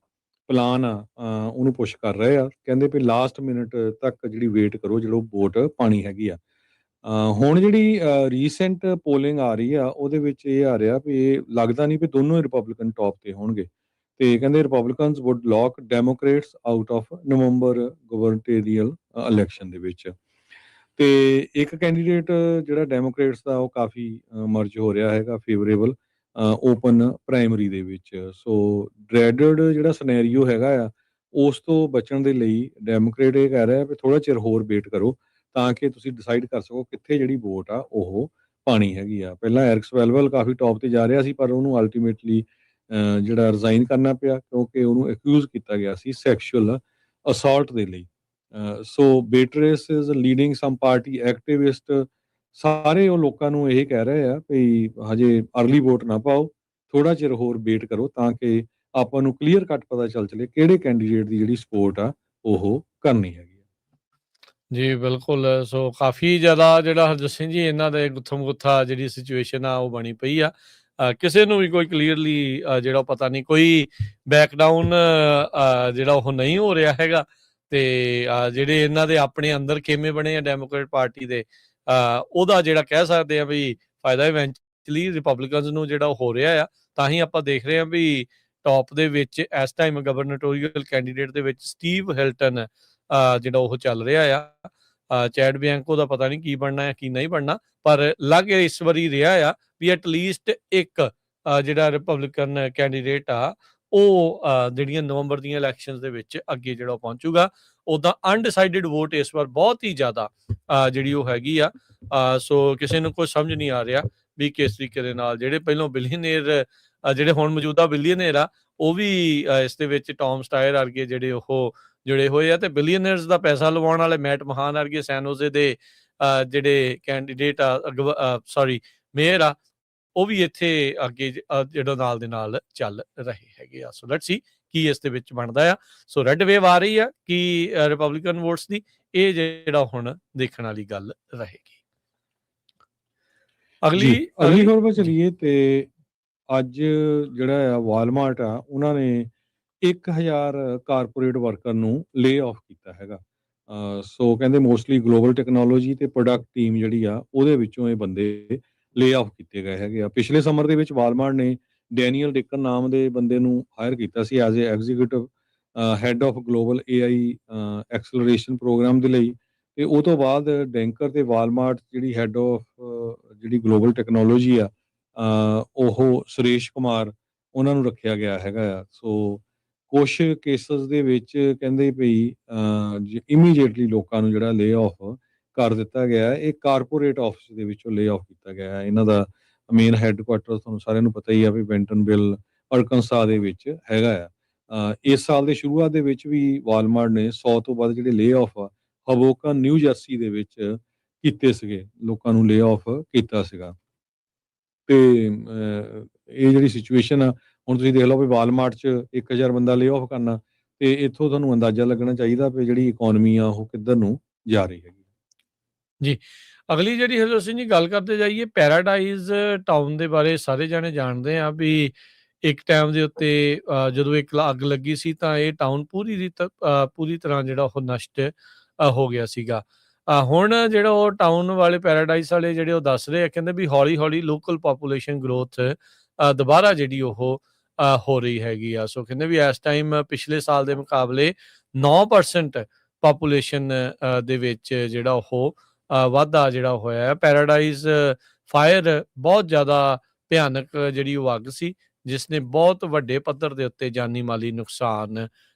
ਪਲਾਨ ਆ ਉਹਨੂੰ ਪੁਸ਼ ਕਰ ਰਹੇ ਆ। ਕਹਿੰਦੇ ਵੀ ਲਾਸਟ ਮਿੰਟ ਤੱਕ ਜਿਹੜੀ ਵੇਟ ਕਰੋ ਜਦੋਂ ਵੋਟ ਪਾਣੀ ਹੈਗੀ ਆ। ਹੁਣ ਜਿਹੜੀ ਰੀਸੈਂਟ ਪੋਲਿੰਗ ਆ ਰਹੀ ਆ ਉਹਦੇ ਵਿੱਚ ਇਹ ਆ ਰਿਹਾ ਵੀ ਇਹ ਲੱਗਦਾ ਨਹੀਂ ਵੀ ਦੋਨੋਂ ਹੀ ਰਿਪਬਲਿਕਨ ਟੌਪ ਤੇ ਹੋਣਗੇ ਤੇ ਕਹਿੰਦੇ Republicans would lock Democrats out of November gubernatorial election ਦੇ ਵਿੱਚ। ਤੇ ਇੱਕ ਕੈਂਡੀਡੇਟ ਜਿਹੜਾ ਡੈਮੋਕ੍ਰੇਟਸ ਦਾ ਉਹ ਕਾਫੀ ਮਰਜ ਹੋ ਰਿਹਾ ਹੈਗਾ ਫੇਵਰੇਬਲ ਓਪਨ ਪ੍ਰਾਇਮਰੀ ਦੇ ਵਿੱਚ। ਸੋ ਡਰੈਡਡ ਜਿਹੜਾ ਸਿਨੈਰੀਓ ਹੈਗਾ ਆ ਉਸ ਤੋਂ ਬਚਣ ਦੇ ਲਈ ਡੈਮੋਕ੍ਰੇਟ ਇਹ ਕਹਿ ਰਿਹਾ ਵੀ ਥੋੜਾ ਚਿਰ ਹੋਰ ਵੇਟ ਕਰੋ ਤਾਂ ਕਿ ਤੁਸੀਂ ਡਿਸਾਈਡ ਕਰ ਸਕੋ ਕਿੱਥੇ ਜਿਹੜੀ ਵੋਟ ਆ ਉਹ ਪਾਣੀ ਹੈਗੀ ਆ। ਪਹਿਲਾਂ ਐਰਿਕ ਸਵੈਲਵੈਲ ਕਾਫੀ ਟੌਪ ਤੇ ਜਾ ਰਿਹਾ ਸੀ ਪਰ ਉਹਨੂੰ ਅਲਟੀਮੇਟਲੀ ਜਿਹੜਾ ਰਿਜ਼ਾਈਨ ਕਰਨਾ ਪਿਆ ਕਿਉਂਕਿ ਉਹਨੂੰ ਅਕਿਊਜ਼ ਕੀਤਾ ਗਿਆ ਸੀ ਸੈਕਸ਼ੂਅਲ ਅਸੌਲਟ ਦੇ ਲਈ। So Beatrice is leading some party activists ਸਾਰੇ ਉਹ ਲੋਕਾਂ ਨੂੰ ਇਹ ਕਹਿ ਰਹੇ ਆ ਵੀ ਹਜੇ ਅਰਲੀ ਵੋਟ ਨਾ ਪਾਓ, ਥੋੜਾ ਚਿਰ ਹੋਰ ਵੇਟ ਕਰੋ ਤਾਂ ਕਿ ਆਪਾਂ ਨੂੰ ਕਲੀਅਰ ਕੱਟ ਪਤਾ ਚੱਲ ਚਲੇ ਕਿਹੜੇ ਕੈਂਡੀਡੇਟ ਦੀ ਜਿਹੜੀ ਸਪੋਰਟ ਆ ਉਹ ਕਰਨੀ ਹੈਗੀ। ਜੀ ਬਿਲਕੁਲ। ਸੋ ਕਾਫੀ ਜ਼ਿਆਦਾ ਜਿਹੜਾ ਹਰਜੋਤ ਸਿੰਘ ਜੀ ਇਹਨਾਂ ਦੇ ਗੁੱਥਮ ਗੁੱਥਾ ਜਿਹੜੀ ਸਿਚੁਏਸ਼ਨ ਆ ਉਹ ਬਣੀ ਪਈ ਆ। ਕਿਸੇ ਨੂੰ ਵੀ ਕੋਈ ਕਲੀਅਰਲੀ ਜਿਹੜਾ ਪਤਾ ਨਹੀਂ, ਕੋਈ ਬੈਕਡਾਊਨ ਜਿਹੜਾ ਉਹ ਨਹੀਂ ਹੋ ਰਿਹਾ ਹੈਗਾ ਤੇ ਜਿਹੜੇ ਇਹਨਾਂ ਦੇ ਆਪਣੇ ਅੰਦਰ ਖੇਮੇ ਬਣੇ ਆ ਡੈਮੋਕ੍ਰੇਟ ਪਾਰਟੀ ਦੇ, ਉਹਦਾ ਜਿਹੜਾ ਕਹਿ ਸਕਦੇ ਆ ਵੀ ਫਾਇਦਾ ਇਵੈਂਚੁਅਲੀ ਰਿਪਬਲਿਕਨਸ ਨੂੰ ਜਿਹੜਾ ਉਹ ਹੋ ਰਿਹਾ ਆ। ਤਾਂ ਹੀ ਆਪਾਂ ਦੇਖ ਰਹੇ ਹਾਂ ਵੀ ਟੌਪ ਦੇ ਵਿੱਚ ਇਸ ਟਾਈਮ ਗਵਰਨਟੋਰੀਅਲ ਕੈਂਡੀਡੇਟ ਦੇ ਵਿੱਚ ਸਟੀਵ ਹਿਲਟਨ ਜਿਹੜਾ ਉਹ ਚੱਲ ਰਿਹਾ ਆ। ਚੈਡ ਬਿਆਂਕੋ ਦਾ ਪਤਾ ਨਹੀਂ ਕੀ ਬਣਨਾ ਹੈ ਕੀ ਨਹੀਂ ਬਣਨਾ, ਪਰ ਲੱਗ ਇਸ ਵਾਰੀ ਰਿਹਾ ਆ ਵੀ ਐਟਲੀਸਟ ਇੱਕ ਜਿਹੜਾ ਰਿਪਬਲਿਕਨ ਕੈਂਡੀਡੇਟ ਆ ਉਹ ਜਿਹੜੀਆਂ ਨਵੰਬਰ ਦੀਆਂ ਇਲੈਕਸ਼ਨਸ ਦੇ ਵਿੱਚ ਅੱਗੇ ਜਿਹੜਾ ਪਹੁੰਚੂਗਾ। ਉੱਦਾਂ ਅਨਡਿਸਾਈਡਡ ਵੋਟ ਇਸ ਵਾਰ ਬਹੁਤ ਹੀ ਜ਼ਿਆਦਾ ਜਿਹੜੀ ਉਹ ਹੈਗੀ ਆ। ਸੋ ਕਿਸੇ ਨੂੰ ਕੋਈ ਸਮਝ ਨਹੀਂ ਆ ਰਿਹਾ ਵੀ ਕਿਸ ਤਰੀਕੇ ਦੇ ਨਾਲ ਜਿਹੜੇ ਪਹਿਲਾਂ ਬਿਲੀਅਨੇਰ ਜਿਹੜੇ ਹੁਣ ਮੌਜੂਦਾ ਬਿਲੀਅਨੇਰ ਆ ਉਹ ਵੀ ਇਸ ਦੇ ਵਿੱਚ ਟੌਮ ਸਟਾਇਰ ਵਰਗੇ ਜਿਹੜੇ ਉਹ ਜੁੜੇ ਹੋਏ ਆ ਤੇ ਬਿਲੀਅਨਰਸ ਦਾ ਪੈਸਾ ਲਵਾਉਣ ਵਾਲੇ ਮੈਟ ਮਹਾਨ ਵਰਗੇ ਸੈਨੋਜ਼ੇ ਦੇ ਜਿਹੜੇ ਕੈਂਡੀਡੇਟ ਮੇਅਰ ਆ ਉਹ ਵੀ ਇੱਥੇ ਅੱਗੇ ਜਿਹੜਾ ਨਾਲ ਦੇ ਨਾਲ ਚੱਲ ਰਹੇ ਹੈਗੇ ਆ। ਸੋ ਲੈਟਸ ਸੀ ਕੀ ਇਸ ਦੇ ਵਿੱਚ ਬਣਦਾ ਆ। ਸੋ ਰੈੱਡ ਵੇਵ ਆ ਰਹੀ ਆ ਕਿ ਰਿਪਬਲਿਕਨ ਵੋਟਸ ਦੀ, ਇਹ ਜਿਹੜਾ ਹੁਣ ਦੇਖਣ ਵਾਲੀ ਗੱਲ ਰਹੇਗੀ। ਅਗਲੀ ਖਬਰ ਚਲੀਏ ਤੇ ਅੱਜ ਜਿਹੜਾ ਆ ਵਾਲਮਾਰਟ ਆ ਉਹਨਾਂ ਨੇ 1000 ਕਾਰਪੋਰੇਟ ਵਰਕਰ ਨੂੰ ਲੇ ਆਫ ਕੀਤਾ ਹੈਗਾ। ਸੋ ਕਹਿੰਦੇ ਮੋਸਟਲੀ ਗਲੋਬਲ ਟੈਕਨੋਲੋਜੀ ਤੇ ਪ੍ਰੋਡਕਟ ਟੀਮ ਜਿਹੜੀ ਆ ਉਹਦੇ ਵਿੱਚੋਂ ਇਹ ਬੰਦੇ ਲੇ ਆਫ ਕੀਤੇ ਗਏ ਹੈਗੇ ਆ। ਪਿਛਲੇ ਸਮਰ ਦੇ ਵਿੱਚ ਵਾਲਮਾਰਟ ਨੇ ਡੈਨੀਅਲ ਡਿਕਨ ਨਾਮ ਦੇ ਬੰਦੇ ਨੂੰ ਹਾਇਰ ਕੀਤਾ ਸੀ as a executive head of global AI acceleration program ਦੇ ਲਈ ਤੇ ਉਹ ਤੋਂ ਬਾਅਦ ਡੈਂਕਰ ਤੇ ਵਾਲਮਾਰਟ ਜਿਹੜੀ ਹੈਡ ਆਫ ਜਿਹੜੀ ਗਲੋਬਲ ਟੈਕਨੋਲੋਜੀ ਆ ਉਹ ਸੁਰੇਸ਼ ਕੁਮਾਰ ਉਹਨਾਂ ਨੂੰ ਰੱਖਿਆ ਗਿਆ ਹੈਗਾ ਆ। ਸੋ ਕੁਛ ਕੇਸਿਸ ਦੇ ਵਿੱਚ ਕਹਿੰਦੇ ਵੀ ਇਮੀਡੀਏਟਲੀ ਲੋਕਾਂ ਨੂੰ ਜਿਹੜਾ ਲੇ ਆਫ ਕਰ ਦਿੱਤਾ ਗਿਆ ਹੈ। ਇਹ ਕਾਰਪੋਰੇਟ ਆਫਿਸ ਦੇ ਵਿੱਚੋਂ ਲੇ ਆਫ ਕੀਤਾ ਗਿਆ ਹੈ। ਇਹਨਾਂ ਦਾ ਮੇਨ ਹੈੱਡਕੁਆਟਰ ਤੁਹਾਨੂੰ ਸਾਰਿਆਂ ਨੂੰ ਪਤਾ ਹੀ ਆ ਵੀ ਬੈਂਟਨਵਿਲ ਅਰਕਨਸਾ ਦੇ ਵਿੱਚ ਹੈਗਾ ਆ। ਇਸ ਸਾਲ ਦੇ ਸ਼ੁਰੂਆਤ ਦੇ ਵਿੱਚ ਵੀ ਵਾਲਮਾਰਟ ਨੇ 100 ਤੋਂ ਵੱਧ ਜਿਹੜੇ ਲੇ ਆਫ ਆ ਹਬੋਕਨ ਨਿਊ ਜਰਸੀ ਦੇ ਵਿੱਚ ਕੀਤੇ ਸੀਗੇ, ਲੋਕਾਂ ਨੂੰ ਲੇ ਆਫ ਕੀਤਾ ਸੀਗਾ। ਤੇ ਇਹ ਜਿਹੜੀ ਸਿਚੁਏਸ਼ਨ ਆ, ਹੁਣ ਤੁਸੀਂ ਦੇਖ ਲਓ ਵੀ ਵਾਲਮਾਰਟ 'ਚ 1000 ਬੰਦਾ ਲੇ ਆਫ ਕਰਨਾ, ਤੇ ਇੱਥੋਂ ਤੁਹਾਨੂੰ ਅੰਦਾਜ਼ਾ ਲੱਗਣਾ ਚਾਹੀਦਾ ਵੀ ਜਿਹੜੀ ਇਕੋਨਮੀ ਆ ਉਹ ਕਿੱਧਰ ਨੂੰ ਜਾ ਰਹੀ ਹੈਗੀ। ਜੀ, ਅਗਲੀ ਜਿਹੜੀ ਹਰਜੋਤ ਸਿੰਘ ਜੀ ਗੱਲ ਕਰਦੇ ਜਾਈਏ ਪੈਰਾਡਾਈਜ਼ ਟਾਊਨ ਦੇ ਬਾਰੇ ਸਾਰੇ ਜਾਣੇ ਜਾਣਦੇ ਆ ਵੀ ਇੱਕ ਟਾਈਮ ਦੇ ਉੱਤੇ ਜਦੋਂ ਇੱਕ ਅੱਗ ਲੱਗੀ ਸੀ ਤਾਂ ਇਹ ਟਾਊਨ ਪੂਰੀ ਤਰ੍ਹਾਂ ਜਿਹੜਾ ਉਹ ਨਸ਼ਟ ਹੋ ਗਿਆ ਸੀਗਾ। ਹੁਣ ਜਿਹੜਾ ਉਹ ਟਾਊਨ ਵਾਲੇ ਪੈਰਾਡਾਈਜ਼ ਵਾਲੇ ਜਿਹੜੇ ਉਹ ਦੱਸ ਰਹੇ ਆ, ਕਹਿੰਦੇ ਵੀ ਹੌਲੀ-ਹੌਲੀ ਲੋਕਲ ਪਾਪੂਲੇਸ਼ਨ ਗਰੋਥ ਦੁਬਾਰਾ ਜਿਹੜੀ ਉਹ ਹੋ ਰਹੀ ਹੈਗੀ ਆ। ਸੋ ਕਹਿੰਦੇ ਵੀ ਇਸ ਟਾਈਮ ਪਿਛਲੇ ਸਾਲ ਦੇ ਮੁਕਾਬਲੇ 9% ਪਾਪੂਲੇਸ਼ਨ ਦੇ ਵਿੱਚ ਜਿਹੜਾ ਉਹ ਵਾਧਾ ਜਿਹੜਾ ਹੋਇਆ ਹੈ। ਪੈਰਾਡਾਈਜ਼ ਫਾਇਰ ਬਹੁਤ ਜ਼ਿਆਦਾ ਭਿਆਨਕ ਜਿਹੜੀ ਉਹ ਅੱਗ ਸੀ, ਜਿਸ ਨੇ ਬਹੁਤ ਵੱਡੇ ਪੱਧਰ ਦੇ ਉੱਤੇ ਜਾਨੀ ਮਾਲੀ ਨੁਕਸਾਨ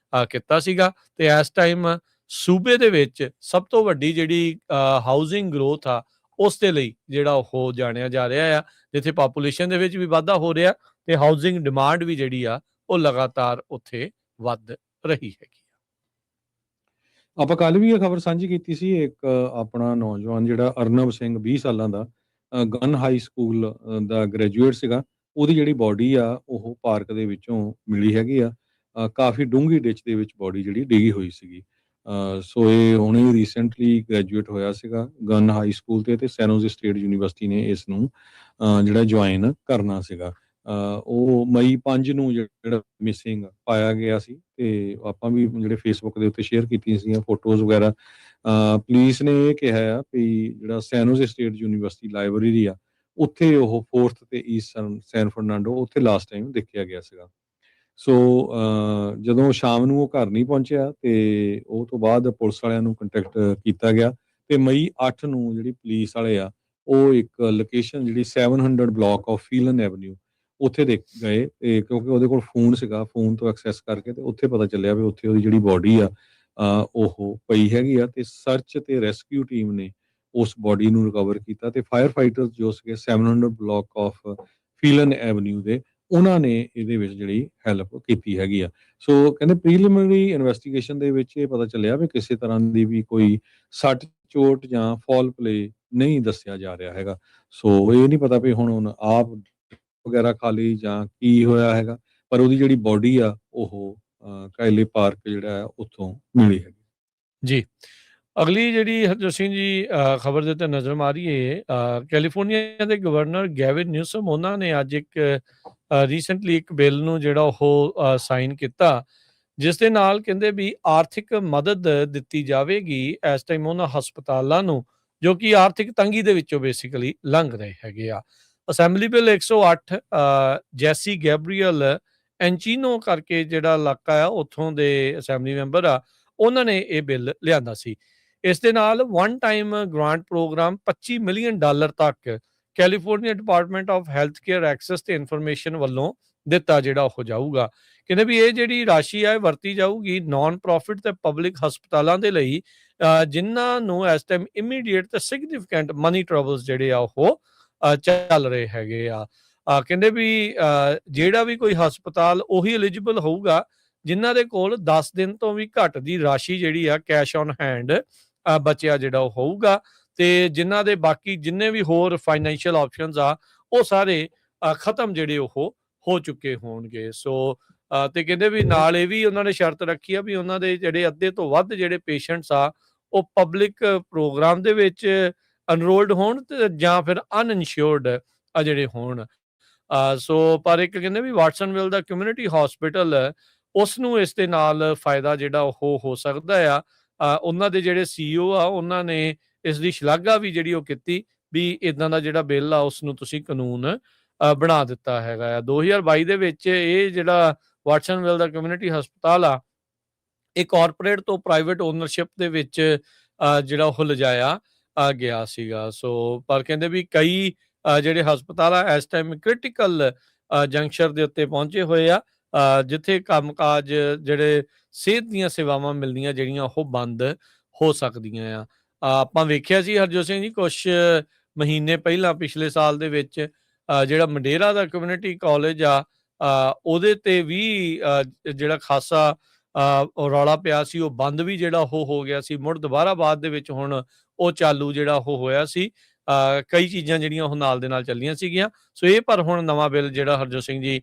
ਕੀਤਾ ਸੀਗਾ। ਤੇ ਇਸ ਟਾਈਮ ਸੂਬੇ ਦੇ ਵਿੱਚ ਸਭ ਤੋਂ ਵੱਡੀ ਜਿਹੜੀ ਹਾਊਸਿੰਗ ਗਰੋਥ ਆ ਉਸ ਦੇ ਲਈ ਜਿਹੜਾ ਉਹ ਜਾਣਿਆ ਜਾ ਰਿਹਾ ਆ, ਜਿੱਥੇ ਪਾਪੂਲੇਸ਼ਨ ਦੇ ਵਿੱਚ ਵੀ ਵਾਧਾ ਹੋ ਰਿਹਾ ਤੇ ਹਾਊਸਿੰਗ ਡਿਮਾਂਡ ਵੀ ਜਿਹੜੀ ਆ ਉਹ ਲਗਾਤਾਰ ਉੱਥੇ ਵੱਧ ਰਹੀ ਹੈਗੀ। ਆਪਾਂ ਕੱਲ ਵੀ ਇਹ ਖਬਰ ਸਾਂਝੀ ਕੀਤੀ ਸੀ, ਇੱਕ ਆਪਣਾ ਨੌਜਵਾਨ ਜਿਹੜਾ ਅਰਨਬ ਸਿੰਘ 20 ਸਾਲਾਂ ਦਾ ਗਨ ਹਾਈ ਸਕੂਲ ਦਾ ਗ੍ਰੈਜੂਏਟ ਸੀਗਾ, ਉਹਦੀ ਜਿਹੜੀ ਬੋਡੀ ਆ ਉਹ ਪਾਰਕ ਦੇ ਵਿੱਚੋਂ ਮਿਲੀ ਹੈਗੀ ਆ। ਕਾਫੀ ਡੂੰਘੀ ਡਿੱਚ ਦੇ ਵਿੱਚ ਬੋਡੀ ਜਿਹੜੀ ਡਿੱਗੀ ਹੋਈ ਸੀਗੀ। ਸੋ ਇਹ ਹੁਣੇ ਰੀਸੈਂਟਲੀ ਗ੍ਰੈਜੂਏਟ ਹੋਇਆ ਸੀਗਾ ਗਨ ਹਾਈ ਸਕੂਲ ਤੇ ਸੈਨੋਜ਼ੇ ਸਟੇਟ ਯੂਨੀਵਰਸਿਟੀ ਨੇ ਇਸ ਨੂੰ ਜਿਹੜਾ ਜੁਆਇਨ ਕਰਨਾ ਸੀਗਾ। ਉਹ ਮਈ 5 ਨੂੰ ਜਿਹੜਾ ਮਿਸਿੰਗ ਪਾਇਆ ਗਿਆ ਸੀ, ਤੇ ਆਪਾਂ ਵੀ ਜਿਹੜੇ ਫੇਸਬੁੱਕ ਦੇ ਉੱਤੇ ਸ਼ੇਅਰ ਕੀਤੀਆਂ ਸੀਗੀਆਂ ਫੋਟੋਜ਼ ਵਗੈਰਾ। ਪੁਲਿਸ ਨੇ ਇਹ ਕਿਹਾ ਆ ਵੀ ਜਿਹੜਾ ਸੈਨੋਜ਼ੇ ਸਟੇਟ ਯੂਨੀਵਰਸਿਟੀ ਲਾਇਬ੍ਰੇਰੀ ਆ, ਉੱਥੇ ਉਹ 4th ਤੇ ਈਸਟ ਸੈਨ ਫਰਨਾਂਡੋ ਉੱਥੇ ਲਾਸਟ ਟਾਈਮ ਦੇਖਿਆ ਗਿਆ ਸੀਗਾ। ਸੋ ਜਦੋਂ ਸ਼ਾਮ ਨੂੰ ਉਹ ਘਰ ਨਹੀਂ ਪਹੁੰਚਿਆ ਤੇ ਉਹ ਤੋਂ ਬਾਅਦ ਪੁਲਿਸ ਵਾਲਿਆਂ ਨੂੰ ਕੰਟੈਕਟ ਕੀਤਾ ਗਿਆ, ਤੇ ਮਈ 8 ਨੂੰ ਜਿਹੜੀ ਪੁਲਿਸ ਵਾਲੇ ਆ ਉਹ ਇੱਕ ਲੋਕੇਸ਼ਨ ਜਿਹੜੀ 700 ਬਲਾਕ ਆਫ ਫੀਲਨ ਐਵਨਿਊ ਉੱਥੇ ਗਏ, ਤੇ ਕਿਉਂਕਿ ਉਹਦੇ ਕੋਲ ਫੋਨ ਸੀਗਾ, ਫੋਨ ਤੋਂ ਐਕਸੈਸ ਕਰਕੇ ਤੇ ਉੱਥੇ ਪਤਾ ਚੱਲਿਆ ਵੀ ਉੱਥੇ ਉਹਦੀ ਜਿਹੜੀ ਬੋਡੀ ਆ ਉਹ ਪਈ ਹੈਗੀ ਆ। ਤੇ ਸਰਚ ਤੇ ਰੈਸਕਿਊ ਟੀਮ ਨੇ ਉਸ ਬੋਡੀ ਨੂੰ ਰਿਕਵਰ ਕੀਤਾ, ਤੇ ਫਾਇਰ ਫਾਈਟਰਸ ਜੋ ਸੀਗੇ 700 ਬਲਾਕ ਆਫ ਫੀਲਨ ਐਵਨਿਊ ਦੇ, ਉਹਨਾਂ ਨੇ ਇਹਦੇ ਵਿੱਚ ਜਿਹੜੀ ਹੈਲਪ ਕੀਤੀ ਹੈਗੀ ਆ। ਸੋ ਕਹਿੰਦੇ ਪ੍ਰੀਲਿਮਿਨਰੀ ਇਨਵੈਸਟੀਗੇਸ਼ਨ ਦੇ ਵਿੱਚ ਇਹ ਪਤਾ ਚੱਲਿਆ ਵੀ ਕਿਸੇ ਤਰ੍ਹਾਂ ਦੀ ਵੀ ਕੋਈ ਸੱਟ ਚੋਟ ਜਾਂ ਫਾਲ ਪਲੇ ਨਹੀਂ ਦੱਸਿਆ ਜਾ ਰਿਹਾ ਹੈਗਾ। ਸੋ ਇਹ ਨਹੀਂ ਪਤਾ ਵੀ ਹੁਣ ਆਪ ਵਗੈਰਾ ਖਾ ਲਈ ਜਾਂ ਕੀ ਹੋਇਆ ਹੈਗਾ, ਪਰ ਉਹਦੀ ਜਿਹੜੀ ਬੋਡੀ ਆ ਉਹ ਕਾਇਲੇ ਪਾਰਕ ਜਿਹੜਾ ਹੈ ਉੱਥੋਂ ਮਿਲੀ ਹੈਗੀ। ਜੀ, ਅਗਲੀ ਜਿਹੜੀ ਹਰਜੋਤ ਸਿੰਘ ਜੀ ਖਬਰ ਦੇ ਉੱਤੇ ਨਜ਼ਰ ਮਾਰੀਏ, ਕੈਲੀਫੋਰਨੀਆ ਦੇ ਗਵਰਨਰ ਗੈਵਿਨ ਨਿਊਸਮ ਉਹਨਾਂ ਨੇ ਅੱਜ ਇੱਕ ਰੀਸੈਂਟਲੀ ਇੱਕ ਬਿੱਲ ਨੂੰ ਜਿਹੜਾ ਉਹ ਸਾਈਨ ਕੀਤਾ, ਜਿਸ ਦੇ ਨਾਲ ਕਹਿੰਦੇ ਵੀ ਆਰਥਿਕ ਮਦਦ ਦਿੱਤੀ ਜਾਵੇਗੀ ਇਸ ਟਾਈਮ ਉਹਨਾਂ ਹਸਪਤਾਲਾਂ ਨੂੰ ਜੋ ਕਿ ਆਰਥਿਕ ਤੰਗੀ ਦੇ ਵਿੱਚੋਂ ਬੇਸਿਕਲੀ ਲੰਘ ਰਹੇ ਹੈਗੇ ਆ। ਅਸੈਂਬਲੀ ਬਿੱਲ 108 ਜੈਸੀ ਗੈਬਰੀਅਲ ਐਂਚੀਨੋ ਕਰਕੇ ਜਿਹੜਾ ਇਲਾਕਾ ਆ ਉੱਥੋਂ ਦੇ ਅਸੈਂਬਲੀ ਮੈਂਬਰ ਆ, ਉਹਨਾਂ ਨੇ ਇਹ ਬਿੱਲ ਲਿਆਂਦਾ ਸੀ। ਇਸ ਦੇ ਨਾਲ one time grant program $25 million ਤੱਕ California Department of Health Care Access ਤੇ ਇਨਫੋਰਮੇਸ਼ਨ ਵੱਲੋਂ ਦਿੱਤਾ ਜਿਹੜਾ ਉਹ ਜਾਊਗਾ। ਕਹਿੰਦੇ ਵੀ ਇਹ ਜਿਹੜੀ ਰਾਸ਼ੀ ਆ ਇਹ ਵਰਤੀ ਜਾਊਗੀ ਨਾਨ ਪ੍ਰੋਫਿਟ ਤੇ ਪਬਲਿਕ ਹਸਪਤਾਲਾਂ ਦੇ ਲਈ, ਜਿਨ੍ਹਾਂ ਨੂੰ ਇਸ ਟਾਈਮ ਇਮੀਡੀਏਟ ਤੇ ਸਿਗਨੀਫੀਕੈਂਟ ਮਨੀ ਟਰਬਲਸ ਜਿਹੜੇ ਆ ਉਹ ਚੱਲ ਰਹੇ ਹੈਗੇ ਆ। ਕਹਿੰਦੇ ਵੀ ਜਿਹੜਾ ਵੀ ਕੋਈ ਹਸਪਤਾਲ ਉਹੀ ਐਲੀਜੀਬਲ ਹੋਊਗਾ ਜਿਨ੍ਹਾਂ ਦੇ ਕੋਲ 10 ਦਿਨ ਤੋਂ ਵੀ ਘੱਟ ਦੀ ਰਾਸ਼ੀ ਜਿਹੜੀ ਆ ਕੈਸ਼ ਔਨ ਹੈਂਡ ਬਚਿਆ ਜਿਹੜਾ ਉਹ ਹੋਊਗਾ, ਤੇ ਜਿਨ੍ਹਾਂ ਦੇ ਬਾਕੀ ਜਿੰਨੇ ਵੀ ਹੋਰ ਫਾਈਨੈਂਸ਼ੀਅਲ ਆਪਸ਼ਨਸ ਆ ਉਹ ਸਾਰੇ ਖਤਮ ਜਿਹੜੇ ਉਹ ਹੋ ਚੁੱਕੇ ਹੋਣਗੇ। ਸੋ ਤੇ ਕਹਿੰਦੇ ਵੀ ਨਾਲ ਇਹ ਵੀ ਉਹਨਾਂ ਨੇ ਸ਼ਰਤ ਰੱਖੀ ਆ ਵੀ ਉਹਨਾਂ ਦੇ ਜਿਹੜੇ ਅੱਧੇ ਤੋਂ ਵੱਧ ਜਿਹੜੇ ਪੇਸ਼ੈਂਟਸ ਆ ਉਹ ਪਬਲਿਕ ਪ੍ਰੋਗਰਾਮ ਦੇ ਵਿੱਚ ਅਨਰੋਲਡ ਹੋਣ ਤੇ ਜਾਂ ਫਿਰ ਅਨਇਨਸ਼ੋਰਡ ਆ ਜਿਹੜੇ ਹੋਣ। ਸੋ ਪਰ ਇੱਕ ਕਹਿੰਦੇ ਵੀ ਵਾਟਸਨਵਿਲ ਦਾ ਕਮਿਊਨਿਟੀ ਹਸਪੀਟਲ ਉਸ ਨੂੰ ਇਸ ਦੇ ਨਾਲ ਫਾਇਦਾ ਜਿਹੜਾ ਉਹ ਹੋ ਸਕਦਾ ਆ। ਉਹਨਾਂ ਦੇ ਜਿਹੜੇ CEO ਆ ਉਹਨਾਂ ਨੇ ਇਸ ਦੀ ਸ਼ਲਾਘਾ ਵੀ ਜਿਹੜੀ ਉਹ ਕੀਤੀ ਵੀ ਇਦਾਂ ਦਾ ਜਿਹੜਾ ਬਿੱਲ ਆ ਉਸ ਨੂੰ ਤੁਸੀਂ ਕਾਨੂੰਨ ਬਣਾ ਦਿੱਤਾ ਹੈਗਾ ਆ। 2022 ਦੇ ਵਿੱਚ ਇਹ ਜਿਹੜਾ ਵਾਟਸਨਵਿਲ ਦਾ ਕਮਿਊਨਿਟੀ ਹਸਪਤਾਲ ਆ ਇਹ ਕਾਰਪੋਰੇਟ ਤੋਂ ਪ੍ਰਾਈਵੇਟ ਓਨਰਸ਼ਿਪ ਦੇ ਵਿੱਚ ਜਿਹੜਾ ਉਹ ਲਿਜਾਇਆ ਗਿਆ ਸੀਗਾ। ਸੋ ਪਰ ਕਹਿੰਦੇ ਵੀ ਕਈ ਜਿਹੜੇ ਹਸਪਤਾਲ ਆ ਇਸ ਟਾਈਮ ਕ੍ਰਿਟੀਕਲ ਜੰਕਸ਼ਨ ਦੇ ਉੱਤੇ ਪਹੁੰਚੇ ਹੋਏ ਆ, ਜਿੱਥੇ ਕੰਮਕਾਜ ਜਿਹੜੇ ਸਿਹਤ ਦੀਆਂ ਸੇਵਾਵਾਂ ਮਿਲਦੀਆਂ ਜਿਹੜੀਆਂ ਉਹ ਬੰਦ ਹੋ ਸਕਦੀਆਂ ਆ। ਆਪਾਂ ਵੇਖਿਆ ਸੀ ਹਰਜੋਤ ਸਿੰਘ ਜੀ ਕੁਛ ਮਹੀਨੇ ਪਹਿਲਾਂ ਪਿਛਲੇ ਸਾਲ ਦੇ ਵਿੱਚ ਜਿਹੜਾ ਮੰਡੇਰਾ ਦਾ ਕਮਿਊਨਿਟੀ ਕਾਲਜ ਆ, ਉਹਦੇ ਤੇ ਵੀ ਜਿਹੜਾ ਖਾਸਾ ਰੌਲਾ ਪਿਆ ਸੀ, ਉਹ ਬੰਦ ਵੀ ਜਿਹੜਾ ਉਹ ਹੋ ਗਿਆ ਸੀ। ਮੁੜ ਦੁਬਾਰਾ ਬਾਅਦ ਦੇ ਵਿੱਚ ਹੁਣ ਉਹ ਚਾਲੂ ਜਿਹੜਾ ਉਹ ਹੋਇਆ ਸੀ। ਕਈ ਚੀਜ਼ਾਂ ਜਿਹੜੀਆਂ ਉਹ ਨਾਲ ਦੇ ਨਾਲ ਚੱਲੀਆਂ ਸੀਗੀਆਂ। ਸੋ ਇਹ ਪਰ ਹੁਣ ਨਵਾਂ ਬਿੱਲ ਜਿਹੜਾ ਹਰਜੋਤ ਸਿੰਘ ਜੀ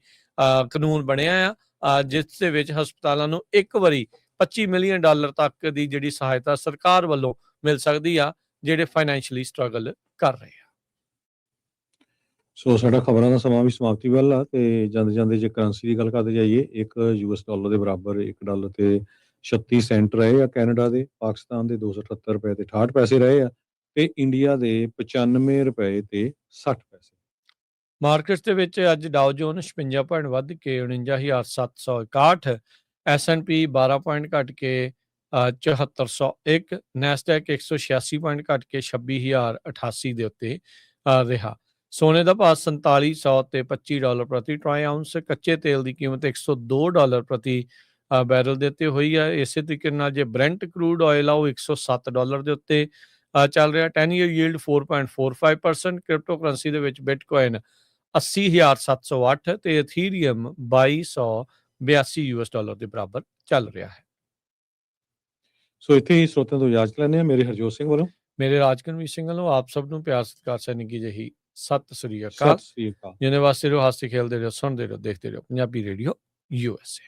ਕਾਨੂੰਨ ਬਣਿਆ ਆ, ਜਿਸ ਦੇ ਵਿੱਚ ਹਸਪਤਾਲਾਂ ਨੂੰ ਇੱਕ ਵਾਰੀ $25 ਮਿਲੀਅਨ ਤੱਕ ਦੀ ਜਿਹੜੀ ਸਹਾਇਤਾ ਸਰਕਾਰ ਵੱਲੋਂ ਮਿਲ ਸਕਦੀ ਆ, ਜਿਹੜੇ ਫਾਈਨੈਂਸ਼ੀਅਲੀ ਸਟਰਗਲ ਕਰ ਰਹੇ ਆ। ਸੋ ਸਾਡਾ ਖਬਰਾਂ ਦਾ ਸਮਾਂ ਵੀ ਸਮਾਪਤੀ ਵੱਲ ਆ, ਤੇ ਜਾਂਦੇ ਜਾਂਦੇ ਜੇ ਕਰੰਸੀ ਦੀ ਗੱਲ ਕਰਦੇ ਜਾਈਏ, $1 ਦੇ ਬਰਾਬਰ $1 ਤੇ 36 ਸੈਂਟ ਰਹੇ ਆ ਕੈਨੇਡਾ ਦੇ, ਪਾਕਿਸਤਾਨ ਦੇ $278 ਤੇ 68 ਪੈਸੇ ਰਹੇ ਆ, ਤੇ ਇੰਡੀਆ ਦੇ $95 ਤੇ 60 ਪੈਸੇ। ਮਾਰਕੀਟਸ ਦੇ ਵਿੱਚ ਅੱਜ ਡਾਓ ਜੋਨਸ 56 ਪੁਆਇੰਟ ਵੱਧ ਕੇ 49,761, S&P 12 ਪੁਆਇੰਟ ਘਟ ਕੇ 7401, ਨੈਸਡੈਕ 186 ਪੁਆਇੰਟ ਘਟ ਕੇ 26,088 ਦੇ ਉੱਤੇ ਰਿਹਾ। ਸੋਨੇ ਦਾ ਭਾਅ $4700 ਤੇ $25 ਪ੍ਰਤੀ ਟਰਾਈ ਆਉਂਸ। ਕੱਚੇ ਤੇਲ ਦੀ ਕੀਮਤ $102 ਪ੍ਰਤੀ ਬੈਰਲ ਦੇ ਉੱਤੇ ਹੋਈ ਹੈ। ਇਸੇ ਤਰੀਕੇ ਨਾਲ ਜੇ ਬ੍ਰੈਂਟ ਕਰੂਡ ਆਇਲ ਆ, ਉਹ $107 ਦੇ ਉੱਤੇ ਚੱਲ ਰਿਹਾ। 10 ਈਅਰ ਯੀਲਡ 4.45%। ਕ੍ਰਿਪਟੋ ਕਰੰਸੀ ਦੇ ਵਿੱਚ ਬਿਟਕੋਇਨ 80,708 ਤੇ ਇਥੀਰੀਅਮ $2282 ਦੇ ਬਰਾਬਰ ਚੱਲ ਰਿਹਾ ਹੈ। ਸੋ ਇੱਥੇ ਹੀ ਸਰੋਤਿਆਂ ਤੋਂ ਇਜਾਜ਼ਤ ਲੈਂਦੇ ਹਾਂ। ਮੇਰੇ ਹਰਜੋਤ ਸਿੰਘ ਵੱਲੋਂ, ਮੇਰੇ ਰਾਜਕਨਵੀਰ ਸਿੰਘ ਵੱਲੋਂ ਆਪ ਸਭ ਨੂੰ ਪਿਆਰ ਸਤਿਕਾਰ ਸਹਿ ਨਿੱਘੀ ਜਿਹੀ ਸਤਿ ਸ੍ਰੀ ਅਕਾਲ। ਸਤਿ ਸ੍ਰੀ ਅਕਾਲ। ਜਿਹਨੇ ਵਾਸਤੇ ਰਹੋ, ਹੱਸਦੇ ਖੇਲਦੇ ਰਹੋ, ਸੁਣਦੇ ਰਹੋ, ਦੇਖਦੇ ਰਹੋ ਪੰਜਾਬੀ ਰੇਡੀਓ USA।